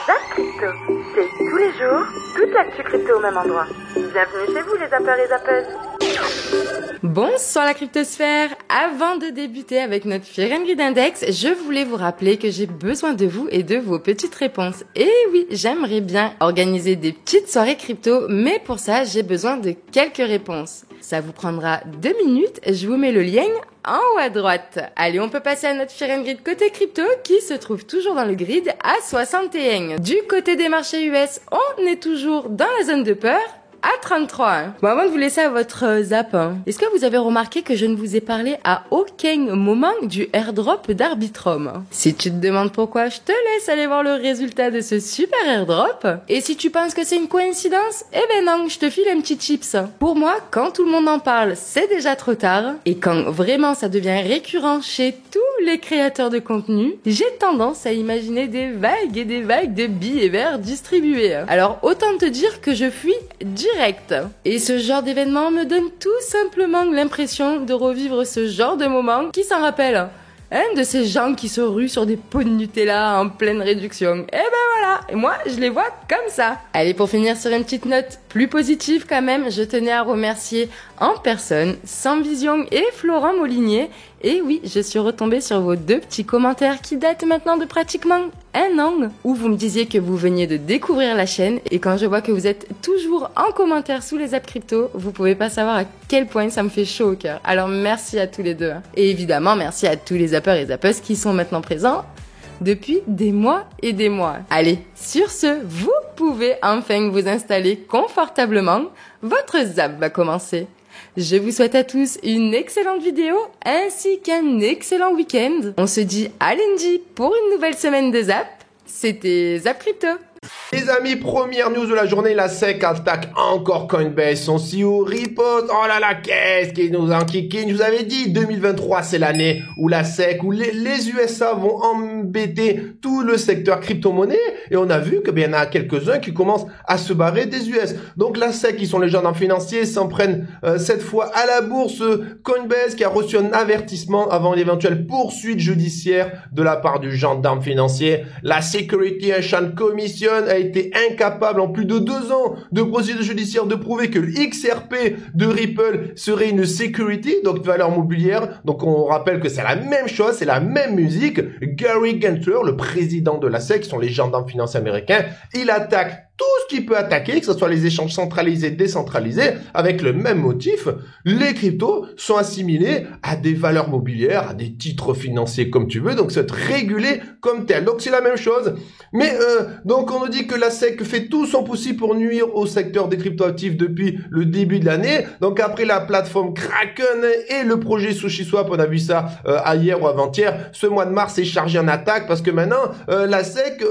Zap Crypto, c'est tous les jours, toute l'actu crypto au même endroit. Bienvenue chez vous les zappeurs et zappeuses. Bonsoir la cryptosphère. Avant de débuter avec notre Fear and Greed Index, je voulais vous rappeler que j'ai besoin de vous et de vos petites réponses. Et oui, j'aimerais bien organiser des petites soirées crypto, mais pour ça, j'ai besoin de quelques réponses. Ça vous prendra 2 minutes, je vous mets le lien en haut à droite. Allez, on peut passer à notre Fear and Greed côté crypto qui se trouve toujours dans le grid à 61. Du côté des marchés US, on est toujours dans la zone de peur à 33. Bon, avant de vous laisser à votre zap, est-ce que vous avez remarqué que je ne vous ai parlé à aucun moment du airdrop d'Arbitrum? Si tu te demandes pourquoi, je te laisse aller voir le résultat de ce super airdrop. Et si tu penses que c'est une coïncidence, eh ben non, je te file un petit tips. Pour moi, quand tout le monde en parle, c'est déjà trop tard. Et quand vraiment ça devient récurrent chez tous les créateurs de contenu, j'ai tendance à imaginer des vagues et des vagues de billets verts distribués. Alors autant te dire que je fuis direct. Et ce genre d'événement me donne tout simplement l'impression de revivre ce genre de moment qui s'en rappelle. De ces gens qui se ruent sur des pots de Nutella en pleine réduction. Et ben voilà, et moi je les vois comme ça. Allez, pour finir sur une petite note plus positive quand même, je tenais à remercier en personne Sans Vision et Florent Molinier. Et oui, je suis retombée sur vos 2 petits commentaires qui datent maintenant de pratiquement 1 an, où vous me disiez que vous veniez de découvrir la chaîne, et quand je vois que vous êtes toujours en commentaire sous les apps crypto, vous pouvez pas savoir à quel point ça me fait chaud au cœur. Alors merci à tous les deux. Et évidemment, merci à tous les zappeurs et zappeuses qui sont maintenant présents depuis des mois et des mois. Allez, sur ce, vous pouvez enfin vous installer confortablement. Votre zap va commencer. Je vous souhaite à tous une excellente vidéo ainsi qu'un excellent week-end. On se dit à lundi pour une nouvelle semaine de Zap. C'était Zap Crypto. Les amis, première news de la journée, la SEC attaque encore Coinbase, son CEO riposte. Oh là là, qu'est-ce qu'il nous enquiquine? Je vous avais dit, 2023, c'est l'année où la SEC, où les USA vont embêter tout le secteur crypto-monnaie. Et on a vu que il y en a quelques-uns qui commencent à se barrer des US. Donc la SEC, qui sont les gendarmes financiers, s'en prennent cette fois à la bourse Coinbase, qui a reçu un avertissement avant l'éventuelle poursuite judiciaire de la part du gendarme financier. La Security and Commission a été incapable en plus de 2 ans de procédure judiciaire de prouver que le XRP de Ripple serait une security, donc une valeur mobilière. Donc on rappelle que c'est la même chose, c'est la même musique. Gary Gensler, le président de la SEC, qui sont les gendarmes financiers américains, il attaque tout ce qui peut attaquer, que ce soit les échanges centralisés, décentralisés, avec le même motif. Les cryptos sont assimilés à des valeurs mobilières, à des titres financiers comme tu veux, donc c'est régulé comme tel. Donc c'est la même chose. Mais donc on nous dit que la SEC fait tout son possible pour nuire au secteur des cryptoactifs depuis le début de l'année. Donc après la plateforme Kraken et le projet SushiSwap, on a vu ça hier ou avant-hier, ce mois de mars est chargé en attaque parce que maintenant la SEC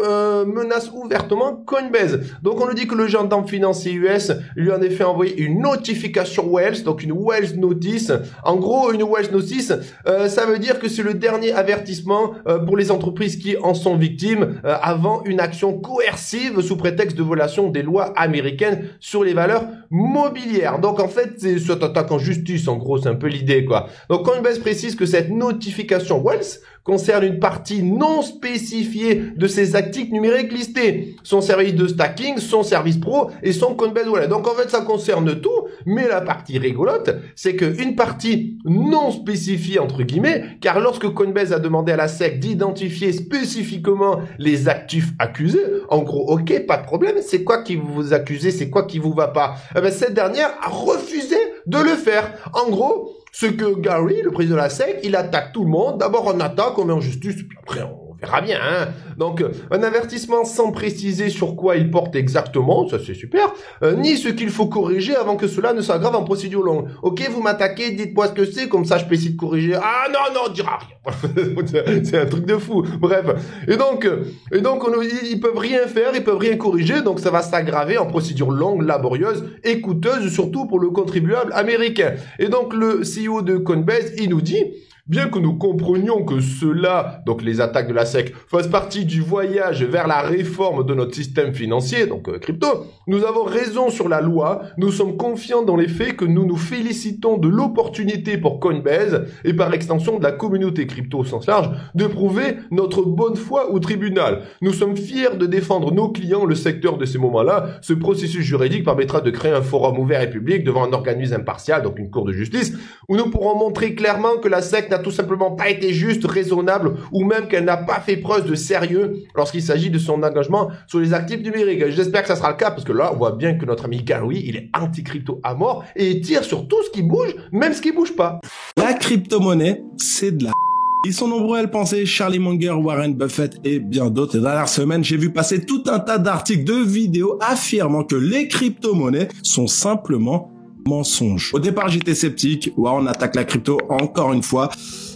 menace ouvertement Coinbase. Donc on nous dit que le gendarme financier US lui en effet envoyé une notification Wells, donc une Wells Notice. En gros, une Wells Notice, ça veut dire que c'est le dernier avertissement pour les entreprises qui en sont victimes avant une action coercive sous prétexte de violation des lois américaines sur les valeurs mobilières. Donc en fait, c'est cette attaque en justice, en gros, c'est un peu l'idée, quoi. Donc Coinbase précise que cette notification Wells concerne une partie non spécifiée de ses actifs numériques listés, son service de stacking, son service pro et son Coinbase Wallet. Donc en fait, ça concerne tout, mais la partie rigolote, c'est qu'une partie non spécifiée, entre guillemets, car lorsque Coinbase a demandé à la SEC d'identifier spécifiquement les actifs accusés, en gros, ok, pas de problème, c'est quoi qui vous accusez, c'est quoi qui vous va pas? Eh ben, cette dernière a refusé de le faire. En gros, ce que Gary, le président de la SEC, il attaque tout le monde. D'abord, on attaque, on met en justice, puis après, on verra bien, hein. Donc, un avertissement sans préciser sur quoi il porte exactement, ça c'est super, ni ce qu'il faut corriger avant que cela ne s'aggrave en procédure longue. Ok, vous m'attaquez, dites-moi ce que c'est, comme ça je peux essayer de corriger. Ah non, non, on dira rien. C'est un truc de fou. Bref. Et donc, ils peuvent rien faire, ils peuvent rien corriger, donc ça va s'aggraver en procédure longue, laborieuse et coûteuse, surtout pour le contribuable américain. Et donc, le CEO de Coinbase, il nous dit Bien que nous comprenions que cela, donc les attaques de la SEC, fassent partie du voyage vers la réforme de notre système financier, donc crypto, nous avons raison sur la loi, nous sommes confiants dans les faits que nous nous félicitons de l'opportunité pour Coinbase et par extension de la communauté crypto au sens large de prouver notre bonne foi au tribunal. Nous sommes fiers de défendre nos clients, le secteur de ces moments-là. Ce processus juridique permettra de créer un forum ouvert et public devant un organisme impartial, donc une cour de justice, où nous pourrons montrer clairement que la SEC n'a tout simplement pas été juste, raisonnable, ou même qu'elle n'a pas fait preuve de sérieux lorsqu'il s'agit de son engagement sur les actifs numériques. J'espère que ça sera le cas, parce que là, on voit bien que notre ami Galoui, il est anti-crypto à mort, et il tire sur tout ce qui bouge, même ce qui bouge pas. La crypto-monnaie, c'est de la... Ils sont nombreux à le penser, Charlie Munger, Warren Buffett et bien d'autres. Et dernière semaine, j'ai vu passer tout un tas d'articles, de vidéos affirmant que les crypto-monnaies sont simplement mensonges. Au départ, j'étais sceptique. Ouais, on attaque la crypto encore une fois.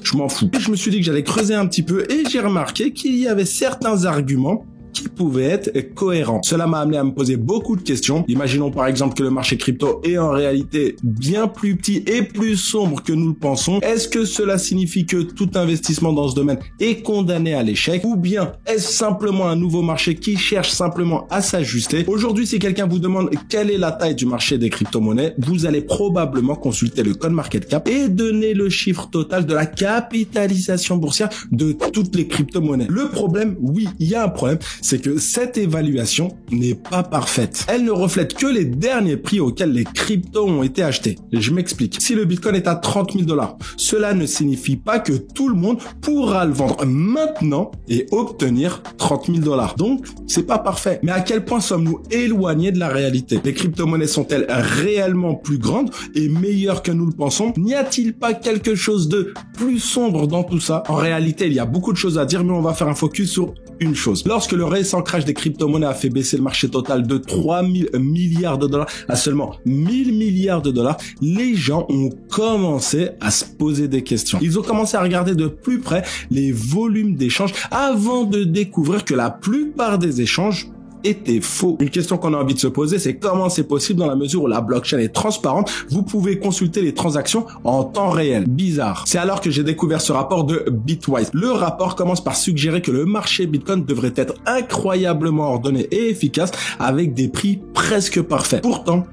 Je m'en fous. Et je me suis dit que j'allais creuser un petit peu et j'ai remarqué qu'il y avait certains arguments qui pouvaient être cohérents. Cela m'a amené à me poser beaucoup de questions. Imaginons par exemple que le marché crypto est en réalité bien plus petit et plus sombre que nous le pensons. Est-ce que cela signifie que tout investissement dans ce domaine est condamné à l'échec? Ou bien est-ce simplement un nouveau marché qui cherche simplement à s'ajuster? Aujourd'hui, si quelqu'un vous demande quelle est la taille du marché des crypto-monnaies, vous allez probablement consulter le CoinMarketCap et donner le chiffre total de la capitalisation boursière de toutes les crypto-monnaies. Le problème, oui, il y a un problème, c'est que cette évaluation n'est pas parfaite. Elle ne reflète que les derniers prix auxquels les cryptos ont été achetés. Je m'explique. Si le Bitcoin est à 30 000 $, cela ne signifie pas que tout le monde pourra le vendre maintenant et obtenir 30 000 $. Donc, c'est pas parfait. Mais à quel point sommes-nous éloignés de la réalité? Les crypto-monnaies sont-elles réellement plus grandes et meilleures que nous le pensons? N'y a-t-il pas quelque chose de plus sombre dans tout ça? En réalité, il y a beaucoup de choses à dire, mais on va faire un focus sur une chose. Lorsque le récent crash des crypto-monnaies a fait baisser le marché total de 3 000 milliards de dollars à seulement 1 000 milliards de dollars, les gens ont commencé à se poser des questions. Ils ont commencé à regarder de plus près les volumes d'échanges avant de découvrir que la plupart des échanges était faux. Une question qu'on a envie de se poser, c'est comment c'est possible dans la mesure où la blockchain est transparente, vous pouvez consulter les transactions en temps réel. Bizarre. C'est alors que j'ai découvert ce rapport de Bitwise. Le rapport commence par suggérer que le marché Bitcoin devrait être incroyablement ordonné et efficace avec des prix presque parfaits. Pourtant,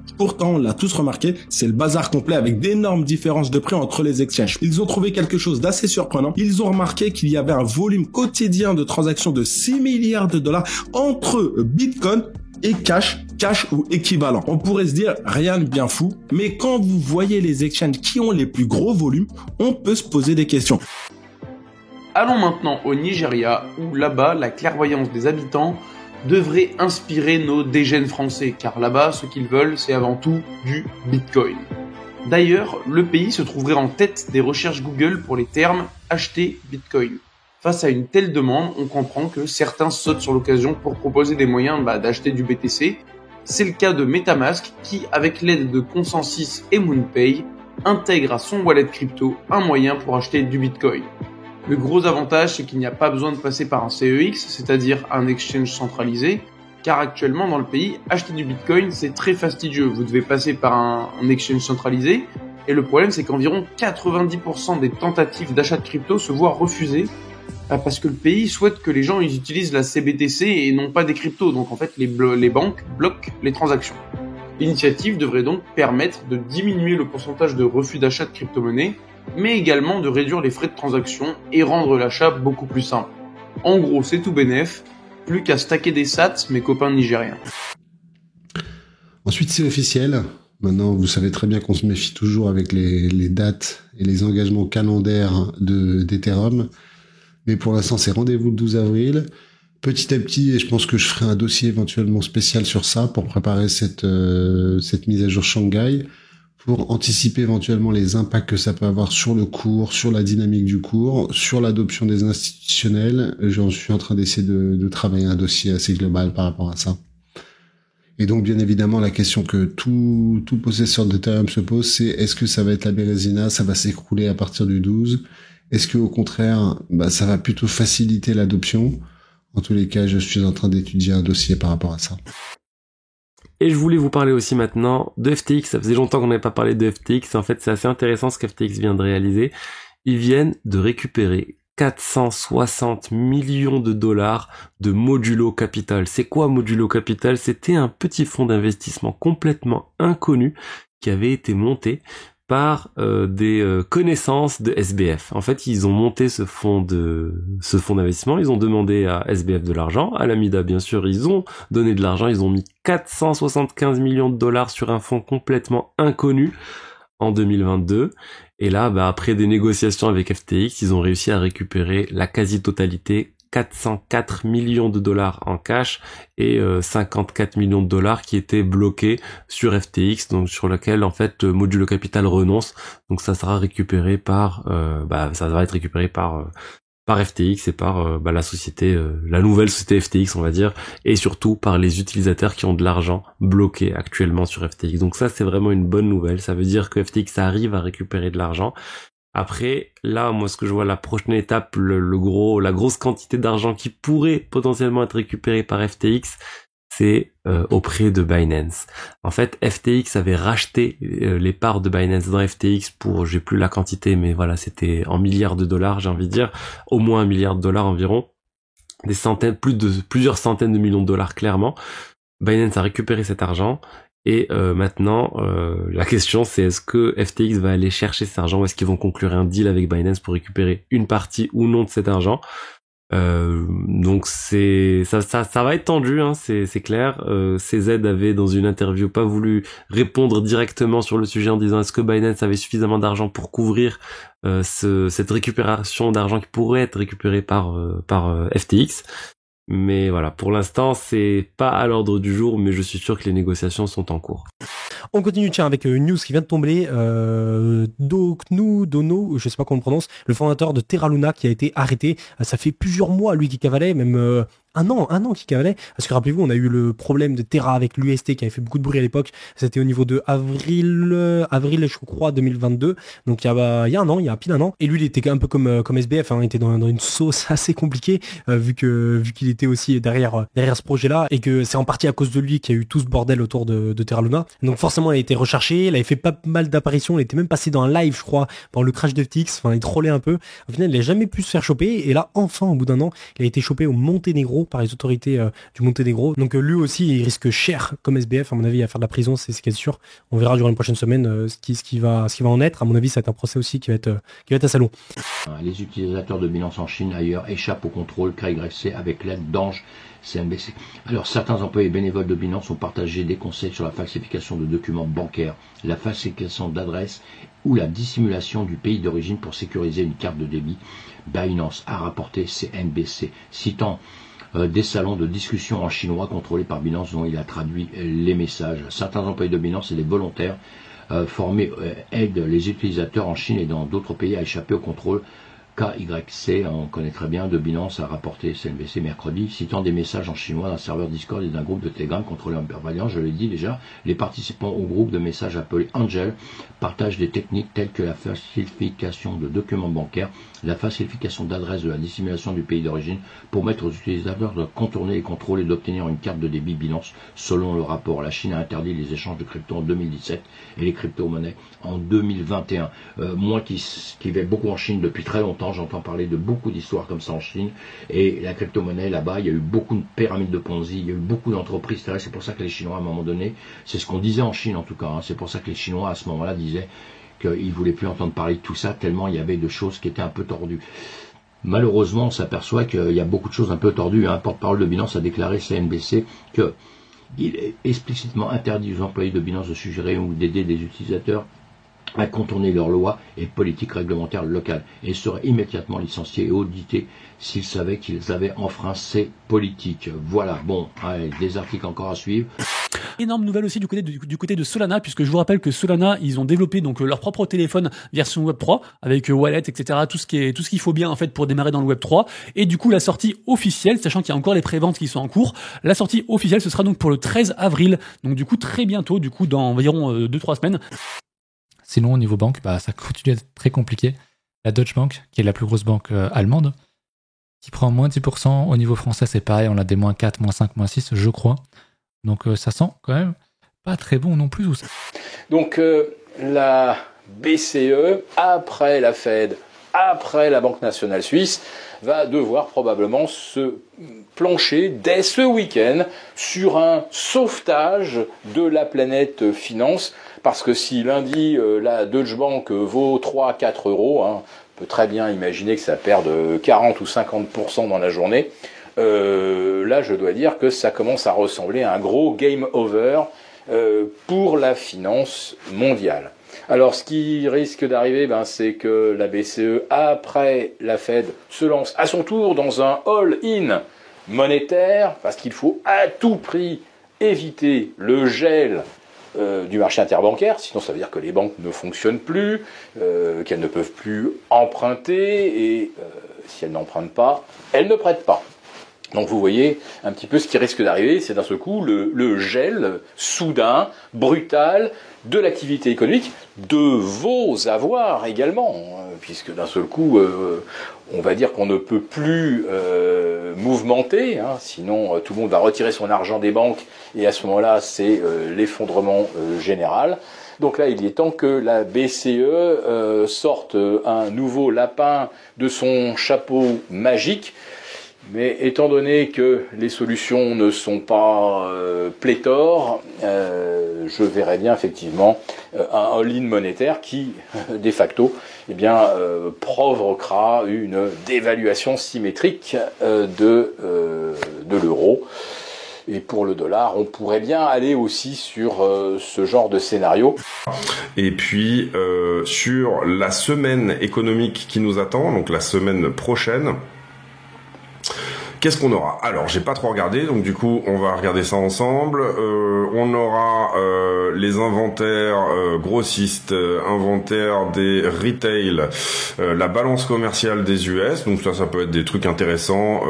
on l'a tous remarqué, c'est le bazar complet avec d'énormes différences de prix entre les exchanges. Ils ont trouvé quelque chose d'assez surprenant. Ils ont remarqué qu'il y avait un volume quotidien de transactions de 6 milliards de dollars entre Bitcoin et cash ou équivalent. On pourrait se dire rien de bien fou, mais quand vous voyez les exchanges qui ont les plus gros volumes, on peut se poser des questions. Allons maintenant au Nigeria, où là-bas, la clairvoyance des habitants devrait inspirer nos dégènes français, car là-bas, ce qu'ils veulent, c'est avant tout du Bitcoin. D'ailleurs, le pays se trouverait en tête des recherches Google pour les termes « acheter Bitcoin ». Face à une telle demande, on comprend que certains sautent sur l'occasion pour proposer des moyens d'acheter du BTC. C'est le cas de MetaMask qui, avec l'aide de Consensus et MoonPay, intègre à son wallet crypto un moyen pour acheter du Bitcoin. Le gros avantage, c'est qu'il n'y a pas besoin de passer par un CEX, c'est-à-dire un exchange centralisé, car actuellement dans le pays, acheter du Bitcoin, c'est très fastidieux. Vous devez passer par un exchange centralisé, et le problème, c'est qu'environ 90% des tentatives d'achat de crypto se voient refusées, parce que le pays souhaite que les gens ils utilisent la CBTC et non pas des cryptos. Donc en fait, les banques bloquent les transactions. L'initiative devrait donc permettre de diminuer le pourcentage de refus d'achat de crypto-monnaies, mais également de réduire les frais de transaction et rendre l'achat beaucoup plus simple. En gros, c'est tout bénef, plus qu'à stacker des sats, mes copains nigériens. Ensuite, c'est officiel. Maintenant, vous savez très bien qu'on se méfie toujours avec les dates et les engagements calendaires d'Ethereum. Mais pour l'instant, c'est rendez-vous le 12 avril. Petit à petit, et je pense que je ferai un dossier éventuellement spécial sur ça pour préparer cette mise à jour Shanghai, pour anticiper éventuellement les impacts que ça peut avoir sur le cours, sur la dynamique du cours, sur l'adoption des institutionnels. J'en suis en train d'essayer de travailler un dossier assez global par rapport à ça. Et donc, bien évidemment, la question que tout possesseur d'Ethereum se pose, c'est est-ce que ça va être la Bérésina, ça va s'écrouler à partir du 12? Est-ce que au contraire, ça va plutôt faciliter l'adoption? En tous les cas, je suis en train d'étudier un dossier par rapport à ça. Et je voulais vous parler aussi maintenant de FTX. Ça faisait longtemps qu'on n'avait pas parlé de FTX. En fait, c'est assez intéressant ce qu'FTX vient de réaliser. ils viennent de récupérer 460 millions de dollars de Modulo Capital. C'est quoi Modulo Capital? C'était un petit fonds d'investissement complètement inconnu qui avait été monté par des connaissances de SBF. En fait, ils ont monté ce fonds d'investissement, ils ont demandé à SBF de l'argent, à l'Amida bien sûr, ils ont donné de l'argent, ils ont mis 475 millions de dollars sur un fonds complètement inconnu en 2022. Et là, après des négociations avec FTX, ils ont réussi à récupérer la quasi-totalité, 404 millions de dollars en cash et 54 millions de dollars qui étaient bloqués sur FTX, donc sur lequel en fait Modulo Capital renonce. Donc ça sera récupéré par par FTX et par la société, la nouvelle société FTX on va dire, et surtout par les utilisateurs qui ont de l'argent bloqué actuellement sur FTX. Donc ça c'est vraiment une bonne nouvelle, ça veut dire que FTX arrive à récupérer de l'argent. Après, là, moi, ce que je vois, la prochaine étape, la grosse quantité d'argent qui pourrait potentiellement être récupérée par FTX, c'est auprès de Binance. En fait, FTX avait racheté les parts de Binance dans FTX pour, j'ai plus la quantité, mais voilà, c'était en milliards de dollars, j'ai envie de dire, au moins $1 milliard environ, plusieurs centaines de millions de dollars clairement. Binance a récupéré cet argent. Et maintenant, la question c'est est-ce que FTX va aller chercher cet argent ou est-ce qu'ils vont conclure un deal avec Binance pour récupérer une partie ou non de cet argent. Donc ça va être tendu, hein, c'est clair. CZ avait dans une interview pas voulu répondre directement sur le sujet en disant est-ce que Binance avait suffisamment d'argent pour couvrir cette récupération d'argent qui pourrait être récupérée par FTX. Mais voilà, pour l'instant, c'est pas à l'ordre du jour, mais je suis sûr que les négociations sont en cours. On continue, tiens, avec une news qui vient de tomber. Dono, je sais pas comment on le prononce, le fondateur de Terra Luna qui a été arrêté. Ça fait plusieurs mois, lui, qui cavalait, même un an qui cavalait. Parce que rappelez-vous, on a eu le problème de Terra avec l'UST qui avait fait beaucoup de bruit à l'époque. C'était au niveau de avril, je crois, 2022. Donc il y a un an, il y a pile un an. Et lui, il était un peu comme SBF, hein, il était dans une sauce assez compliquée, vu qu'il était aussi derrière ce projet-là, et que c'est en partie à cause de lui qu'il y a eu tout ce bordel autour de Terra Luna. Donc forcément, il a été recherché, il avait fait pas mal d'apparitions, il était même passé dans un live, je crois, pendant le crash de FTX. Enfin, il trollait un peu. Au final, il n'a jamais pu se faire choper. Et là, enfin, au bout d'un an, il a été chopé au Monténégro par les autorités du Monténégro. Donc lui aussi, il risque cher comme SBF, à mon avis, à faire de la prison, c'est quasi sûr. On verra durant les prochaines semaines ce qui va en être. À mon avis, ça va être un procès aussi qui va être assez long. Les utilisateurs de Binance en Chine ailleurs échappent au contrôle KYC avec l'aide d'Ange CNBC. Alors, certains employés bénévoles de Binance ont partagé des conseils sur la falsification de documents bancaires, la falsification d'adresses ou la dissimulation du pays d'origine pour sécuriser une carte de débit. Binance a rapporté CNBC, citant des salons de discussion en chinois contrôlés par Binance dont il a traduit les messages. Certains employés de Binance et des volontaires formés aident les utilisateurs en Chine et dans d'autres pays à échapper au contrôle. KYC, on connaît très bien, de Binance, a rapporté CNBC mercredi, citant des messages en chinois d'un serveur Discord et d'un groupe de Telegram contrôlé par Binance. Je l'ai dit déjà, les participants au groupe de messages appelé Angel partagent des techniques telles que la falsification de documents bancaires, la falsification d'adresses, de la dissimulation du pays d'origine pour mettre aux utilisateurs de contourner les contrôles et d'obtenir une carte de débit Binance. Selon le rapport, la Chine a interdit les échanges de crypto en 2017 et les crypto-monnaies en 2021. Moi qui vais beaucoup en Chine depuis très longtemps, j'entends parler de beaucoup d'histoires comme ça en Chine, et la crypto-monnaie là-bas, il y a eu beaucoup de pyramides de Ponzi, il y a eu beaucoup d'entreprises, c'est pour ça que les Chinois à un moment donné, c'est ce qu'on disait en Chine en tout cas, hein, c'est pour ça que les Chinois à ce moment-là disaient qu'ils ne voulaient plus entendre parler de tout ça, tellement il y avait de choses qui étaient un peu tordues. Malheureusement, on s'aperçoit qu'il y a beaucoup de choses un peu tordues. Un porte-parole de Binance a déclaré CNBC qu'il est explicitement interdit aux employés de Binance de suggérer ou d'aider des utilisateurs à contourner leurs lois et politiques réglementaires locales et seraient immédiatement licenciés et audités s'ils savaient qu'ils avaient enfreint ces politiques. Voilà, bon, allez, des articles encore à suivre. Énorme nouvelle aussi du côté de Solana, puisque je vous rappelle que Solana, ils ont développé donc leur propre téléphone version Web3 avec wallet, etc. Tout ce qu'il faut bien en fait pour démarrer dans le Web3. Et du coup, la sortie officielle, sachant qu'il y a encore les préventes qui sont en cours, la sortie officielle ce sera donc pour le 13 avril. Donc du coup très bientôt, du coup dans environ 2-3 semaines. Sinon, au niveau banque, ça continue à être très compliqué. La Deutsche Bank, qui est la plus grosse banque allemande, qui prend moins 10%. Au niveau français, c'est pareil, on a des moins 4, moins 5, moins 6, je crois. Donc ça sent quand même pas très bon non plus. Donc la BCE, après la Fed, après la Banque nationale suisse, va devoir probablement se plancher dès ce week-end sur un sauvetage de la planète finance, parce que si lundi la Deutsche Bank vaut 3 à 4 euros, on peut très bien imaginer que ça perde 40 ou 50% dans la journée, là je dois dire que ça commence à ressembler à un gros game over pour la finance mondiale. Alors, ce qui risque d'arriver, c'est que la BCE, après la Fed, se lance à son tour dans un all-in monétaire, parce qu'il faut à tout prix éviter le gel du marché interbancaire, sinon ça veut dire que les banques ne fonctionnent plus, qu'elles ne peuvent plus emprunter, et si elles n'empruntent pas, elles ne prêtent pas. Donc vous voyez un petit peu ce qui risque d'arriver, c'est d'un seul coup le gel soudain, brutal, de l'activité économique, de vos avoirs également, puisque d'un seul coup, on va dire qu'on ne peut plus mouvementer, sinon tout le monde va retirer son argent des banques, et à ce moment-là, c'est l'effondrement général. Donc là, il est temps que la BCE sorte un nouveau lapin de son chapeau magique. Mais étant donné que les solutions ne sont pas pléthores, je verrais bien effectivement un all-in monétaire qui, de facto, provoquera une dévaluation symétrique de l'euro. Et pour le dollar, on pourrait bien aller aussi sur ce genre de scénario. Et puis, sur la semaine économique qui nous attend, donc la semaine prochaine, qu'est-ce qu'on aura? Alors, j'ai pas trop regardé, donc du coup, on va regarder ça ensemble. On aura les inventaires grossistes, inventaires des retail, la balance commerciale des US. Donc ça peut être des trucs intéressants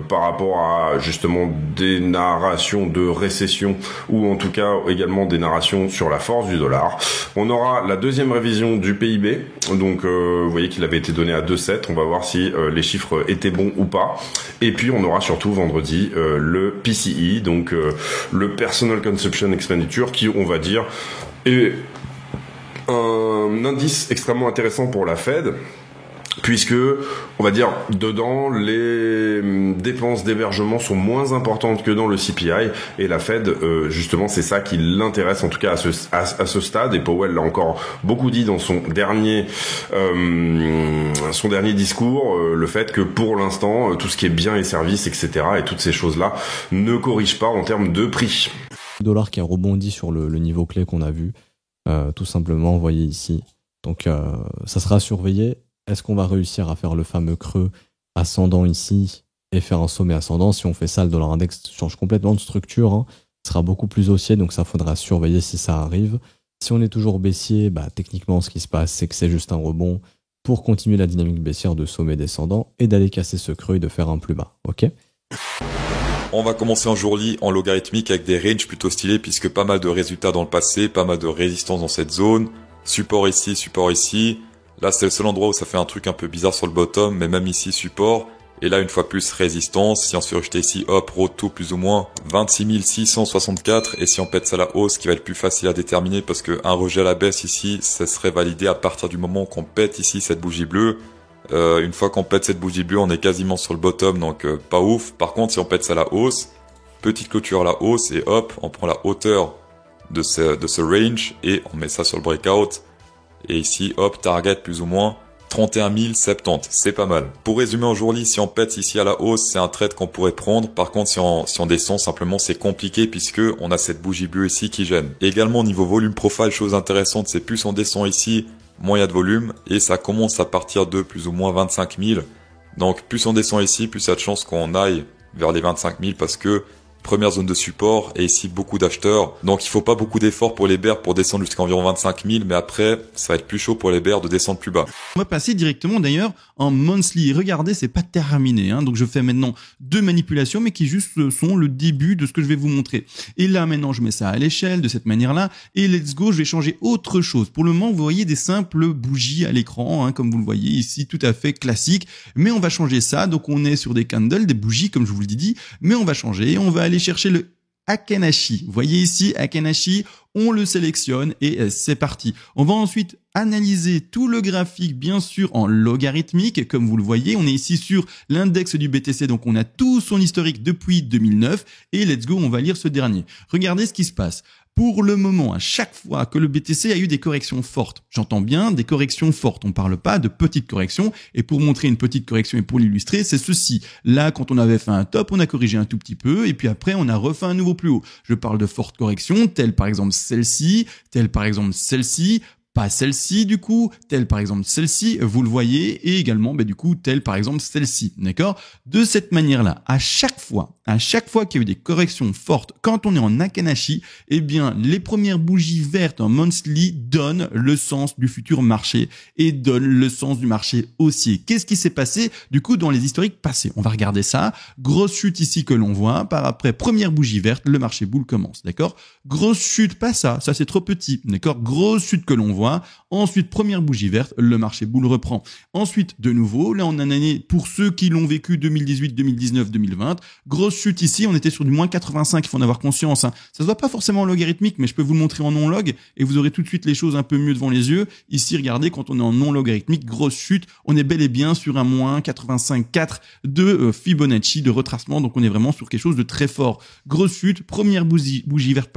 par rapport à justement des narrations de récession ou en tout cas également des narrations sur la force du dollar. On aura la deuxième révision du PIB. Donc vous voyez qu'il avait été donné à 2,7. On va voir si les chiffres étaient bons ou pas. Et puis on aura surtout vendredi le PCE, donc le Personal Consumption Expenditure, qui on va dire est un indice extrêmement intéressant pour la Fed, puisque on va dire dedans les dépenses d'hébergement sont moins importantes que dans le CPI, et la Fed justement c'est ça qui l'intéresse en tout cas à ce stade, et Powell l'a encore beaucoup dit dans son dernier discours, le fait que pour l'instant tout ce qui est biens et services etc. et toutes ces choses là ne corrigent pas en termes de prix. Le dollar qui a rebondi sur le niveau clé qu'on a vu, tout simplement, vous voyez ici, donc ça sera surveillé. Est-ce qu'on va réussir à faire le fameux creux ascendant ici et faire un sommet ascendant? Si on fait ça, le dollar index change complètement de structure, il sera beaucoup plus haussier, donc ça faudra surveiller si ça arrive. Si on est toujours baissier, techniquement ce qui se passe, c'est que c'est juste un rebond pour continuer la dynamique baissière de sommet descendant et d'aller casser ce creux et de faire un plus bas. Ok ? On va commencer en journée en logarithmique avec des ranges plutôt stylés, puisque pas mal de résultats dans le passé, pas mal de résistance dans cette zone, support ici, support ici. Là, c'est le seul endroit où ça fait un truc un peu bizarre sur le bottom, mais même ici, support. Et là, une fois plus, résistance. Si on se fait rejeter ici, hop, roto plus ou moins 26 664. Et si on pète ça à la hausse, ce qui va être plus facile à déterminer, parce qu'un rejet à la baisse ici, ça serait validé à partir du moment qu'on pète ici cette bougie bleue. Une fois qu'on pète cette bougie bleue, on est quasiment sur le bottom, donc pas ouf. Par contre, si on pète ça à la hausse, petite clôture à la hausse, et hop, on prend la hauteur de ce range, et on met ça sur le breakout. Et ici, hop, target plus ou moins 31 070, c'est pas mal. Pour résumer aujourd'hui, si on pète ici à la hausse, c'est un trade qu'on pourrait prendre. Par contre, si on descend, simplement, c'est compliqué puisque on a cette bougie bleue ici qui gêne. Et également, au niveau volume profile, chose intéressante, c'est plus on descend ici, moins il y a de volume. Et ça commence à partir de plus ou moins 25 000. Donc, plus on descend ici, plus il y a de chances qu'on aille vers les 25 000 parce que première zone de support, et ici beaucoup d'acheteurs. Donc il faut pas beaucoup d'efforts pour les bears pour descendre jusqu'à environ 25 000, mais après, ça va être plus chaud pour les bears de descendre plus bas. On va passer directement d'ailleurs en monthly. Regardez, c'est pas terminé, donc je fais maintenant 2 manipulations, mais qui juste sont le début de ce que je vais vous montrer. Et là maintenant, je mets ça à l'échelle de cette manière-là, et let's go, je vais changer autre chose. Pour le moment, vous voyez des simples bougies à l'écran, comme vous le voyez ici, tout à fait classique, mais on va changer ça. Donc on est sur des candles, des bougies, comme je vous le dis, mais on va changer, on va aller chercher le Akenashi. Vous voyez ici Akenashi, on le sélectionne et c'est parti. On va ensuite analyser tout le graphique, bien sûr, en logarithmique. Comme vous le voyez, on est ici sur l'index du BTC, donc on a tout son historique depuis 2009. Et let's go, on va lire ce dernier. Regardez ce qui se passe. Pour le moment, à chaque fois que le BTC a eu des corrections fortes, j'entends bien des corrections fortes, on ne parle pas de petites corrections, et pour montrer une petite correction et pour l'illustrer, c'est ceci. Là, quand on avait fait un top, on a corrigé un tout petit peu, et puis après, on a refait un nouveau plus haut. Je parle de fortes corrections, telles par exemple celle-ci, telle par exemple celle-ci, pas celle-ci du coup, telle par exemple celle-ci, vous le voyez, et également du coup telle par exemple celle-ci, d'accord? De cette manière-là, à chaque fois qu'il y a eu des corrections fortes, quand on est en Akenashi, eh bien les premières bougies vertes en monthly donnent le sens du futur marché et donnent le sens du marché haussier. Qu'est-ce qui s'est passé du coup dans les historiques passés? On va regarder ça. Grosse chute ici que l'on voit, par après première bougie verte, le marché boule commence, d'accord? Grosse chute, pas ça c'est trop petit, d'accord? Grosse chute que l'on voit. Ensuite, première bougie verte, le marché boule reprend. Ensuite, de nouveau, là on a une année, pour ceux qui l'ont vécu 2018, 2019, 2020, grosse chute ici, on était sur du moins 85, il faut en avoir conscience. Ça se voit pas forcément en logarithmique, mais je peux vous le montrer en non-log et vous aurez tout de suite les choses un peu mieux devant les yeux. Ici, regardez, quand on est en non-logarithmique, grosse chute, on est bel et bien sur un moins 85,4 de Fibonacci, de retracement, donc on est vraiment sur quelque chose de très fort. Grosse chute, première bougie verte,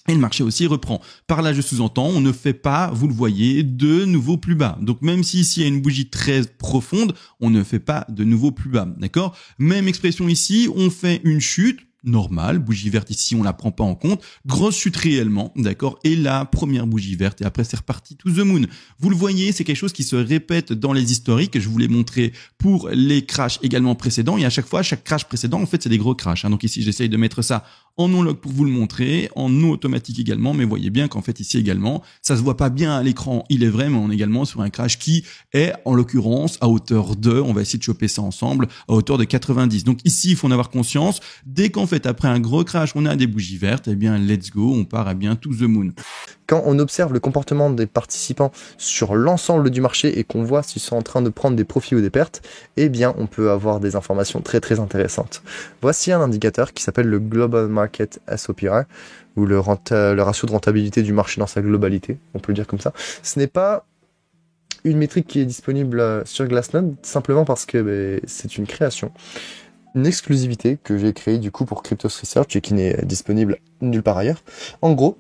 et le marché aussi reprend. Par là, je sous-entends, on ne fait pas, vous le voyez, de nouveaux plus bas. Donc même si ici il y a une bougie très profonde, on ne fait pas de nouveaux plus bas, d'accord? Même expression ici, on fait une chute, normale, bougie verte ici, on la prend pas en compte, grosse chute réellement, d'accord, et la première bougie verte, et après c'est reparti to the moon. Vous le voyez, c'est quelque chose qui se répète dans les historiques, je vous l'ai montré pour les crashs également précédents, et à chaque fois, chaque crash précédent, en fait, c'est des gros crashs, donc ici, j'essaye de mettre ça en non-log pour vous le montrer, en non automatique également, mais voyez bien qu'en fait, ici également, ça se voit pas bien à l'écran, il est vrai, mais on est également sur un crash qui est, en l'occurrence, à hauteur de, on va essayer de choper ça ensemble, à hauteur de 90. Donc ici, il faut en avoir conscience, dès qu'en fait, après un gros crash, on a des bougies vertes, eh bien, let's go, on part à bien to the moon. Quand on observe le comportement des participants sur l'ensemble du marché et qu'on voit s'ils sont en train de prendre des profits ou des pertes, eh bien, on peut avoir des informations très très intéressantes. Voici un indicateur qui s'appelle le Global Market SOPR, ou le ratio de rentabilité du marché dans sa globalité, on peut le dire comme ça. Ce n'est pas une métrique qui est disponible sur Glassnode, simplement parce que c'est une création. Une exclusivité que j'ai créée du coup pour Cryptos Research et qui n'est disponible nulle part ailleurs. En gros,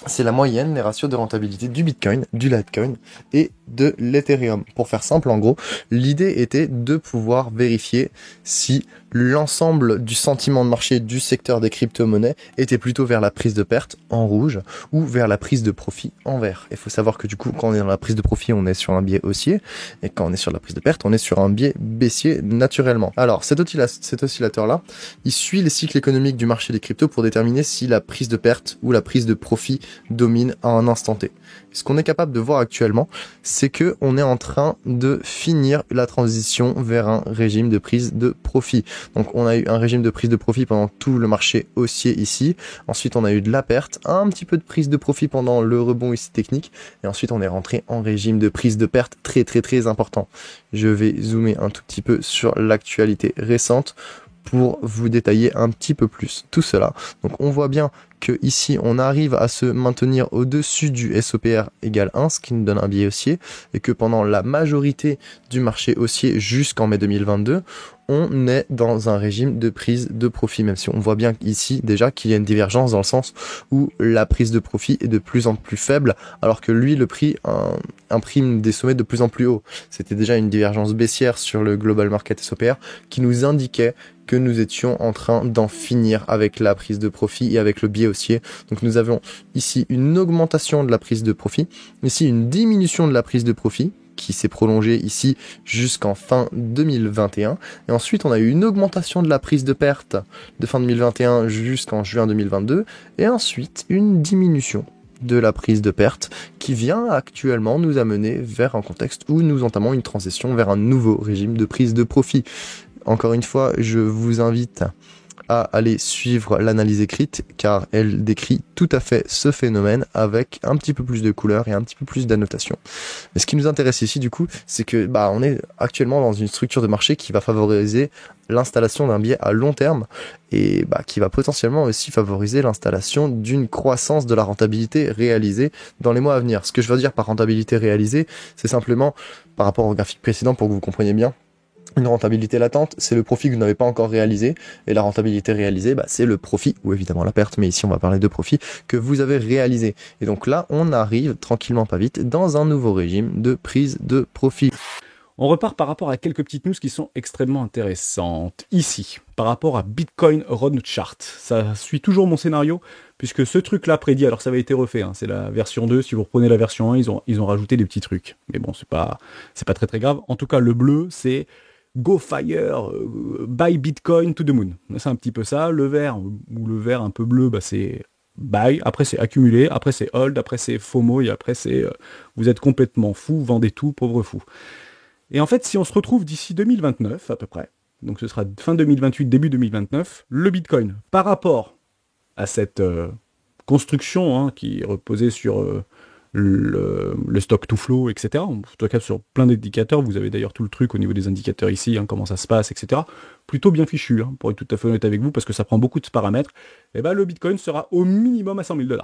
c'est la moyenne des ratios de rentabilité du Bitcoin, du Litecoin et de l'Ethereum. Pour faire simple, en gros, l'idée était de pouvoir vérifier si l'ensemble du sentiment de marché du secteur des crypto-monnaies était plutôt vers la prise de perte en rouge ou vers la prise de profit en vert. Il faut savoir que du coup, quand on est dans la prise de profit, on est sur un biais haussier, et quand on est sur la prise de perte, on est sur un biais baissier naturellement. Alors, cet oscillateur-là, il suit les cycles économiques du marché des cryptos pour déterminer si la prise de perte ou la prise de profit domine à un instant T. Ce qu'on est capable de voir actuellement, c'est que on est en train de finir la transition vers un régime de prise de profit. Donc on a eu un régime de prise de profit pendant tout le marché haussier ici. Ensuite on a eu de la perte, un petit peu de prise de profit pendant le rebond ici technique. Et ensuite on est rentré en régime de prise de perte très important. Je vais zoomer un tout petit peu sur l'actualité récente pour vous détailler un petit peu plus tout cela. Donc on voit bien que ici on arrive à se maintenir au-dessus du SOPR égale 1, ce qui nous donne un biais haussier, et que pendant la majorité du marché haussier jusqu'en mai 2022, on est dans un régime de prise de profit, même si on voit bien ici déjà qu'il y a une divergence dans le sens où la prise de profit est de plus en plus faible, alors que lui, le prix imprime des sommets de plus en plus hauts. C'était déjà une divergence baissière sur le Global Market SOPR qui nous indiquait que nous étions en train d'en finir avec la prise de profit et avec le biais haussier. Donc nous avons ici une augmentation de la prise de profit, ici une diminution de la prise de profit, qui s'est prolongée ici jusqu'en fin 2021. Et ensuite, on a eu une augmentation de la prise de perte de fin 2021 jusqu'en juin 2022. Et ensuite, une diminution de la prise de perte qui vient actuellement nous amener vers un contexte où nous entamons une transition vers un nouveau régime de prise de profit. Encore une fois, je vous invite à aller suivre l'analyse écrite car elle décrit tout à fait ce phénomène avec un petit peu plus de couleurs et un petit peu plus d'annotation. Mais ce qui nous intéresse ici du coup, c'est que on est actuellement dans une structure de marché qui va favoriser l'installation d'un billet à long terme et qui va potentiellement aussi favoriser l'installation d'une croissance de la rentabilité réalisée dans les mois à venir. Ce que je veux dire par rentabilité réalisée, c'est simplement par rapport au graphique précédent pour que vous compreniez bien. Une rentabilité latente, c'est le profit que vous n'avez pas encore réalisé, et la rentabilité réalisée, c'est le profit, ou évidemment la perte, mais ici on va parler de profit, que vous avez réalisé. Et donc là, on arrive tranquillement pas vite dans un nouveau régime de prise de profit. On repart par rapport à quelques petites news qui sont extrêmement intéressantes. Ici, par rapport à Bitcoin Run Chart. Ça suit toujours mon scénario, puisque ce truc-là prédit, alors ça avait été refait, c'est la version 2, si vous reprenez la version 1, ils ont rajouté des petits trucs. Mais bon, c'est pas très très grave. En tout cas, le bleu, c'est Go Fire, buy Bitcoin to the moon. C'est un petit peu ça. Le vert, ou le vert un peu bleu, c'est buy, après c'est accumuler, après c'est hold, après c'est FOMO, et après c'est vous êtes complètement fou, vendez tout, pauvre fou. Et en fait, si on se retrouve d'ici 2029 à peu près, donc ce sera fin 2028, début 2029, le Bitcoin, par rapport à cette construction qui reposait sur le stock to flow, etc. En tout cas sur plein d'indicateurs, vous avez d'ailleurs tout le truc au niveau des indicateurs ici, comment ça se passe, etc. Plutôt bien fichu, pour être tout à fait honnête avec vous, parce que ça prend beaucoup de paramètres. Et le Bitcoin sera au minimum à 100 000 $.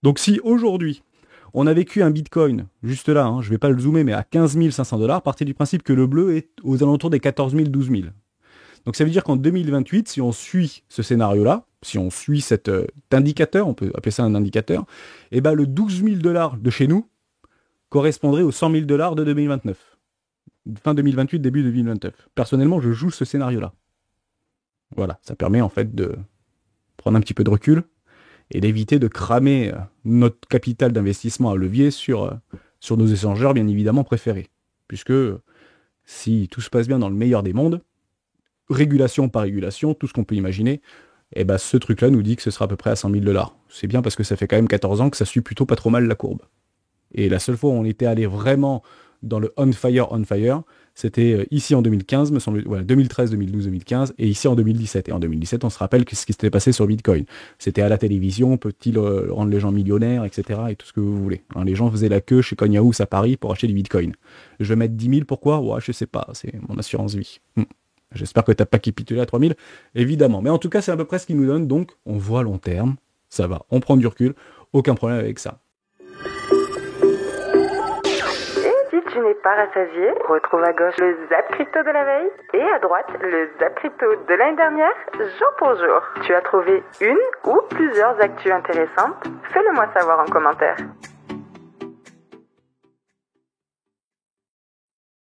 Donc si aujourd'hui, on a vécu un Bitcoin, juste là, je vais pas le zoomer, mais à 15 500 $, partez du principe que le bleu est aux alentours des 14 000, 12 000. Donc ça veut dire qu'en 2028, si on suit ce scénario-là, si on suit cet indicateur, on peut appeler ça un indicateur, le 12 000 $ de chez nous correspondrait aux 100 000 $ de 2029. Fin 2028, début 2029. Personnellement, je joue ce scénario-là. Voilà, ça permet en fait de prendre un petit peu de recul et d'éviter de cramer notre capital d'investissement à levier sur nos échangeurs, bien évidemment, préférés. Puisque si tout se passe bien dans le meilleur des mondes, régulation par régulation, tout ce qu'on peut imaginer, ce truc-là nous dit que ce sera à peu près à 100 000 $. C'est bien parce que ça fait quand même 14 ans que ça suit plutôt pas trop mal la courbe. Et la seule fois où on était allé vraiment dans le on fire, c'était ici en 2015, me semble, 2013, 2012, 2015, et ici en 2017. Et en 2017, on se rappelle ce qui s'était passé sur Bitcoin. C'était à la télévision, peut-il rendre les gens millionnaires, etc. et tout ce que vous voulez. Les gens faisaient la queue chez Cogne House à Paris pour acheter du Bitcoin. Je vais mettre 10 000, pourquoi ? Je sais pas, c'est mon assurance vie. J'espère que t'as pas capitulé à 3000, évidemment. Mais en tout cas, c'est à peu près ce qu'ils nous donnent, donc on voit à long terme, ça va, on prend du recul, aucun problème avec ça. Et si tu n'es pas rassasié, retrouve à gauche le Zap Crypto de la veille et à droite le Zap Crypto de l'année dernière, jour pour jour. Tu as trouvé une ou plusieurs actus intéressantes ? Fais-le moi savoir en commentaire.